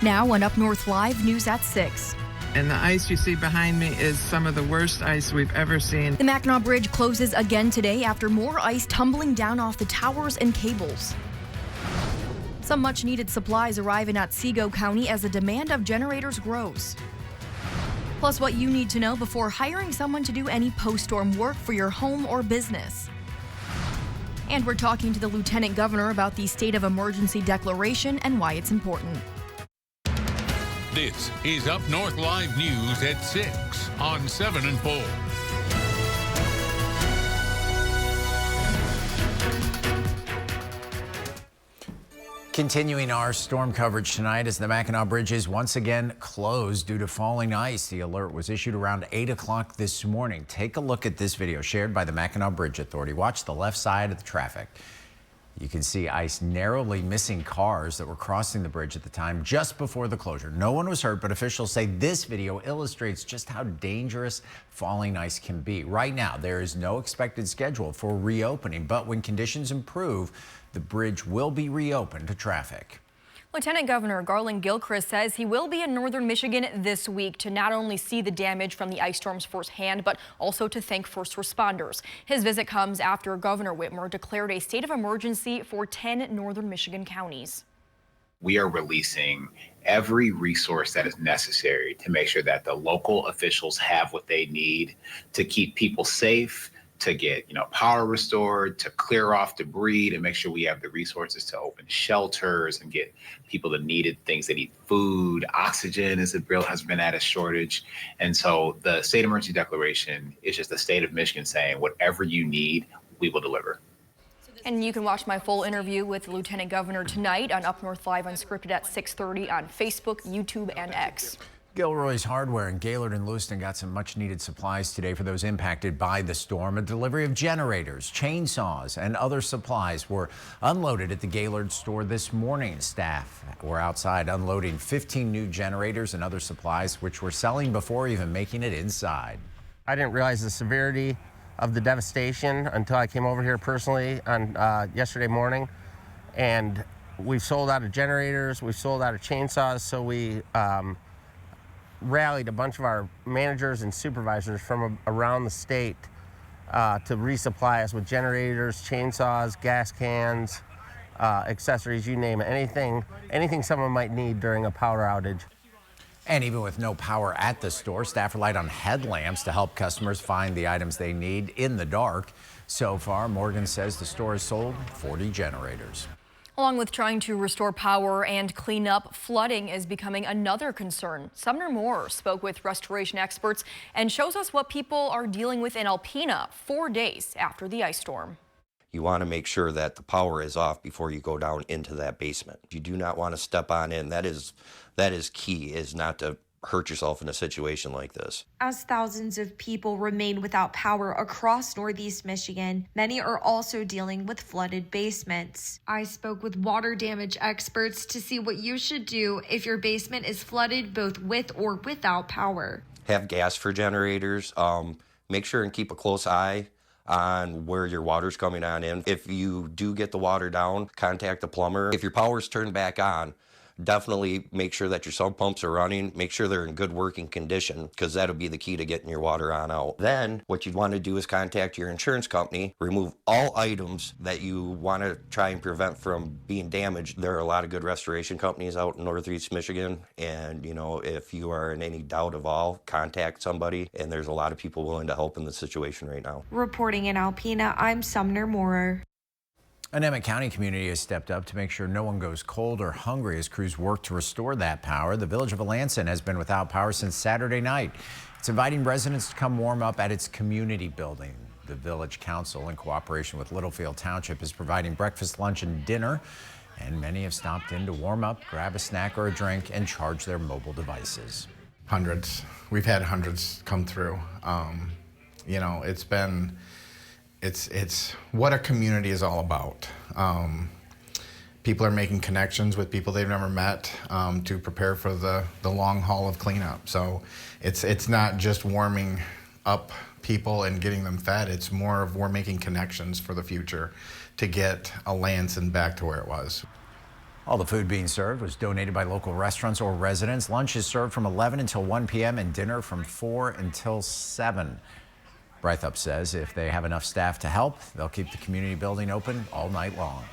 Now on Up North Live, news at 6. And the ice you see behind me is some of the worst ice we've ever seen. The Mackinac Bridge closes again today after more ice tumbling down off the towers and cables. Some much-needed supplies arrive in Otsego County as the demand of generators grows. Plus, what you need to know before hiring someone to do any post-storm work for your home or business. And we're talking to the Lieutenant Governor about the state of emergency declaration and why it's important. This is Up North Live News at 6 on 7 and 4. Continuing our storm coverage tonight as the Mackinac Bridge is once again closed due to falling ice. The alert was issued around 8 o'clock this morning. Take a look at this video shared by the Mackinac Bridge Authority. Watch the left side of the traffic. You can see ice narrowly missing cars that were crossing the bridge at the time just before the closure. No one was hurt, but officials say this video illustrates just how dangerous falling ice can be. Right now, there is no expected schedule for reopening, but when conditions improve, the bridge will be reopened to traffic. Lieutenant Governor Garland Gilchrist says he will be in northern Michigan this week to not only see the damage from the ice storms firsthand, but also to thank first responders. His visit comes after Governor Whitmer declared a state of emergency for 10 northern Michigan counties. We are releasing every resource that is necessary to make sure that the local officials have what they need to keep people safe, to get power restored, to clear off debris, to make sure we have the resources to open shelters and get people the needed things. They need food, oxygen has been at a shortage. And so the state emergency declaration is just the state of Michigan saying whatever you need, we will deliver. And you can watch my full interview with the Lieutenant Governor tonight on Up North Live Unscripted at 6:30 on Facebook, YouTube, and X. Gilroy's Hardware in Gaylord and Lewiston got some much-needed supplies today for those impacted by the storm. A delivery of generators, chainsaws, and other supplies were unloaded at the Gaylord store this morning. Staff were outside unloading 15 new generators and other supplies, which were selling before even making it inside. I didn't realize the severity of the devastation until I came over here personally on yesterday morning. And we've sold out of generators, we've sold out of chainsaws, so we rallied a bunch of our managers and supervisors from around the state to resupply us with generators, chainsaws, gas cans, accessories, you name it, anything someone might need during a power outage. And even with no power at the store, staff relied on headlamps to help customers find the items they need in the dark. So far, Morgan says the store has sold 40 generators. Along with trying to restore power and clean up, flooding is becoming another concern. Sumner Moore spoke with restoration experts and shows us what people are dealing with in Alpena 4 days after the ice storm. You want to make sure that the power is off before you go down into that basement. You do not want to step on in. That is key, is not to hurt yourself in a situation like this. As thousands of people remain without power across Northeast Michigan, many are also dealing with flooded basements. I spoke with water damage experts to see what you should do if your basement is flooded both with or without power. Have gas for generators. Make sure and keep a close eye on where your water's coming on in. If you do get the water down, contact the plumber. If your power's turned back on, definitely make sure that your sump pumps are running. Make sure they're in good working condition, because that'll be the key to getting your water on out. Then what you'd want to do is contact your insurance company, remove all items that you want to try and prevent from being damaged. There are a lot of good restoration companies out in Northeast Michigan, and if you are in any doubt of all, contact somebody, and there's a lot of people willing to help in the situation right now. Reporting in Alpena, I'm Sumner Moore. An Emmett County community has stepped up to make sure no one goes cold or hungry as crews work to restore that power. The village of Alanson has been without power since Saturday night. It's inviting residents to come warm up at its community building. The village council, in cooperation with Littlefield Township, is providing breakfast, lunch, and dinner. And many have stopped in to warm up, grab a snack or a drink, and charge their mobile devices. Hundreds. We've had hundreds come through. It's what a community is all about. People are making connections with people they've never met to prepare for the long haul of cleanup. So it's not just warming up people and getting them fed. It's more of we're making connections for the future to get Alanson back to where it was. All the food being served was donated by local restaurants or residents. Lunch is served from 11 until 1 p.m. and dinner from 4 until 7. Brythup says if they have enough staff to help, they'll keep the community building open all night long.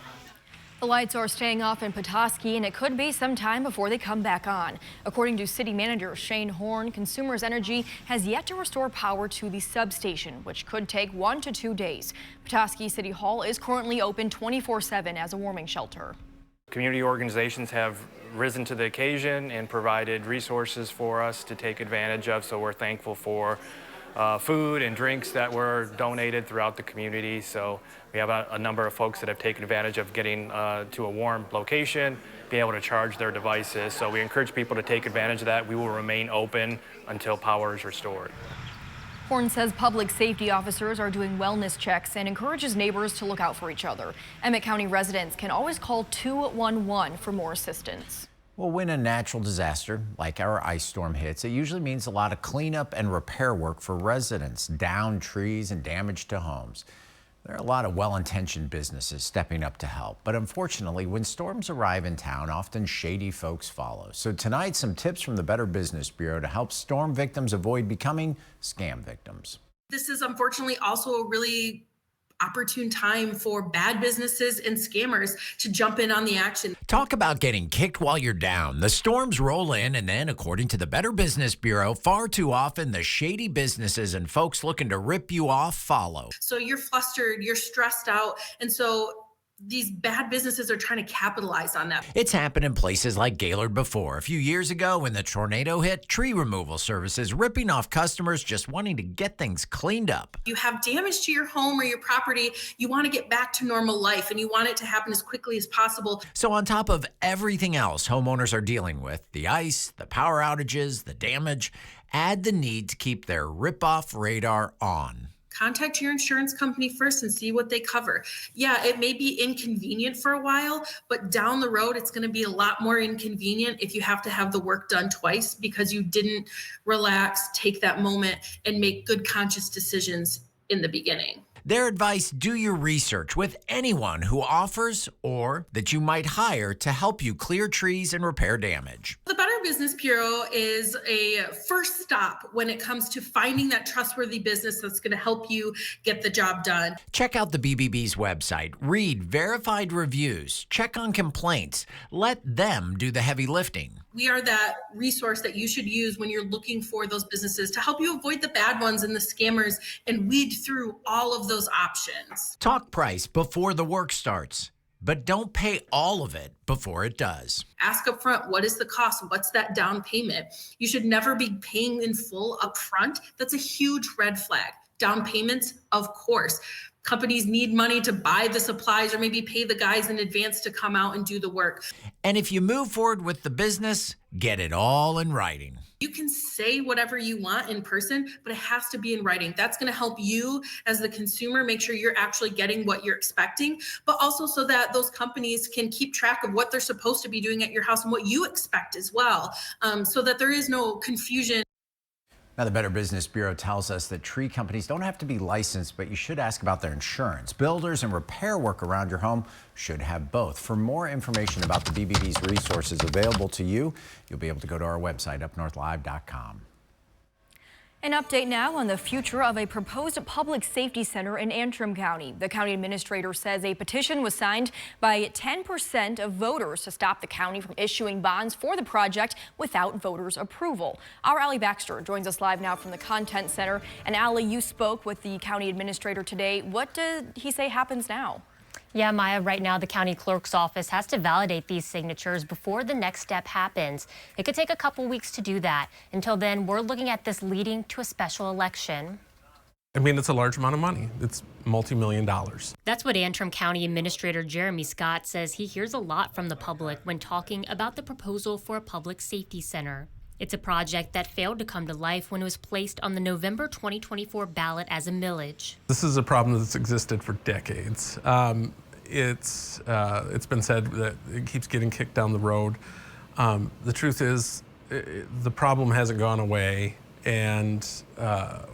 The lights are staying off in Petoskey, and it could be some time before they come back on. According to City Manager Shane Horn, Consumers Energy has yet to restore power to the substation, which could take 1 to 2 days. Petoskey City Hall is currently open 24/7 as a warming shelter. Community organizations have risen to the occasion and provided resources for us to take advantage of, so we're thankful for food and drinks that were donated throughout the community. So we have a number of folks that have taken advantage of getting to a warm location, being able to charge their devices. So we encourage people to take advantage of that. We will remain open until power is restored. Horn says public safety officers are doing wellness checks and encourages neighbors to look out for each other. Emmett County residents can always call 211 for more assistance. Well, when a natural disaster like our ice storm hits, it usually means a lot of cleanup and repair work for residents, downed trees and damage to homes. There are a lot of well-intentioned businesses stepping up to help, but unfortunately, when storms arrive in town, often shady folks follow. So tonight, some tips from the Better Business Bureau to help storm victims avoid becoming scam victims. This is unfortunately also a really opportune time for bad businesses and scammers to jump in on the action. Talk about getting kicked while you're down. The storms roll in, and then, according to the Better Business Bureau, far too often the shady businesses and folks looking to rip you off follow. So you're flustered, you're stressed out, and so these bad businesses are trying to capitalize on that. It's happened in places like Gaylord before. A few years ago when the tornado hit, tree removal services ripping off customers just wanting to get things cleaned up. You have damage to your home or your property, you want to get back to normal life and you want it to happen as quickly as possible. So on top of everything else homeowners are dealing with, the ice, the power outages, the damage, add the need to keep their rip-off radar on. Contact your insurance company first and see what they cover. Yeah, it may be inconvenient for a while, but down the road, it's going to be a lot more inconvenient if you have to have the work done twice because you didn't relax, take that moment, and make good conscious decisions in the beginning. Their advice: do your research with anyone who offers or that you might hire to help you clear trees and repair damage. The Better Business Bureau is a first stop when it comes to finding that trustworthy business that's going to help you get the job done. Check out the BBB's website, read verified reviews, check on complaints, let them do the heavy lifting. We are that resource that you should use when you're looking for those businesses to help you avoid the bad ones and the scammers and weed through all of those options. Talk price before the work starts, but don't pay all of it before it does. Ask up front, what is the cost? What's that down payment? You should never be paying in full up front. That's a huge red flag. Down payments, of course. Companies need money to buy the supplies or maybe pay the guys in advance to come out and do the work. And if you move forward with the business, get it all in writing. You can say whatever you want in person, but it has to be in writing. That's going to help you as the consumer make sure you're actually getting what you're expecting, but also so that those companies can keep track of what they're supposed to be doing at your house and what you expect as well, so that there is no confusion. Now, the Better Business Bureau tells us that tree companies don't have to be licensed, but you should ask about their insurance. Builders and repair work around your home should have both. For more information about the BBB's resources available to you, you'll be able to go to our website, UpNorthLive.com. An update now on the future of a proposed public safety center in Antrim County. The county administrator says a petition was signed by 10% of voters to stop the county from issuing bonds for the project without voters' approval. Our Allie Baxter joins us live now from the Content Center. And Allie, you spoke with the county administrator today. What did he say happens now? Yeah, Maya, right now the county clerk's office has to validate these signatures before the next step happens. It could take a couple weeks to do that. Until then, we're looking at this leading to a special election. I mean, it's a large amount of money. It's multi-million dollars. That's what Antrim County Administrator Jeremy Scott says he hears a lot from the public when talking about the proposal for a public safety center. It's a project that failed to come to life when it was placed on the November 2024 ballot as a millage. This is a problem that's existed for decades. It's been said that it keeps getting kicked down the road. The truth is, the problem hasn't gone away, and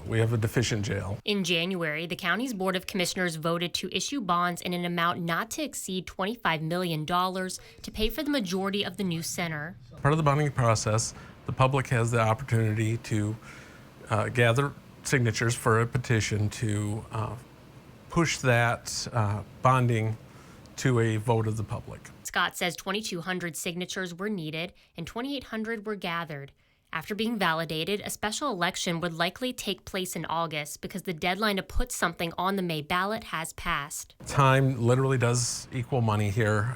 we have a deficient jail. In January, the county's Board of Commissioners voted to issue bonds in an amount not to exceed $25 million to pay for the majority of the new center. Part of the bonding process, the public has the opportunity to gather signatures for a petition to push that bonding to a vote of the public. Scott says 2,200 signatures were needed and 2,800 were gathered. After being validated, a special election would likely take place in August because the deadline to put something on the May ballot has passed. Time literally does equal money here.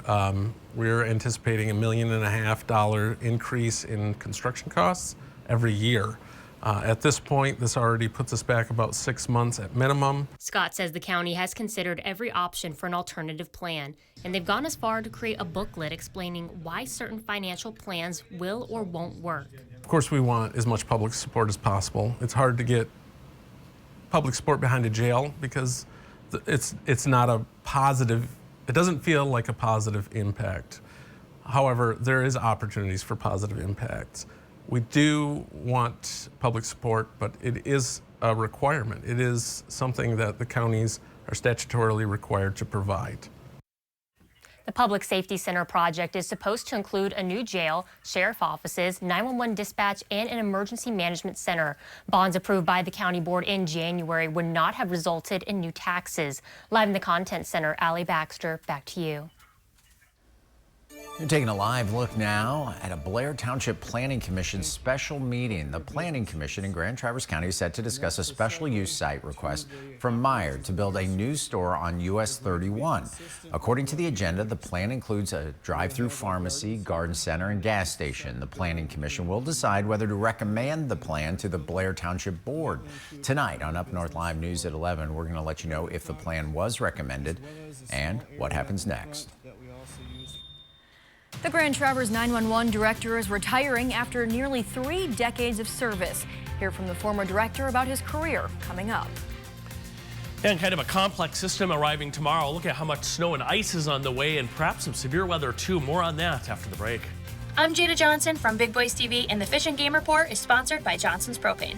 We're anticipating $1.5 million increase in construction costs every year. At this point, this already puts us back about 6 months at minimum. Scott says the county has considered every option for an alternative plan, and they've gone as far to create a booklet explaining why certain financial plans will or won't work. Of course, we want as much public support as possible. It's hard to get public support behind a jail because it's not a positive, it doesn't feel like a positive impact. However, there is opportunities for positive impacts. We do want public support, but it is a requirement. It is something that the counties are statutorily required to provide. The Public Safety Center project is supposed to include a new jail, sheriff offices, 911 dispatch, and an emergency management center. Bonds approved by the county board in January would not have resulted in new taxes. Live in the Content Center, Allie Baxter, back to you. You're taking a live look now at a Blair Township Planning Commission special meeting. The Planning Commission in Grand Traverse County is set to discuss a special use site request from Meyer to build a new store on US 31. According to the agenda, the plan includes a drive-through pharmacy, garden center, and gas station. The Planning Commission will decide whether to recommend the plan to the Blair Township Board. Tonight on UpNorthLive News at 11, we're going to let you know if the plan was recommended and what happens next. The Grand Traverse 911 director is retiring after nearly 3 decades of service. Hear from the former director about his career coming up. And kind of a complex system arriving tomorrow. Look at how much snow and ice is on the way and perhaps some severe weather too. More on that after the break. I'm Jada Johnson from Big Boys TV, and the Fish and Game Report is sponsored by Johnson's Propane.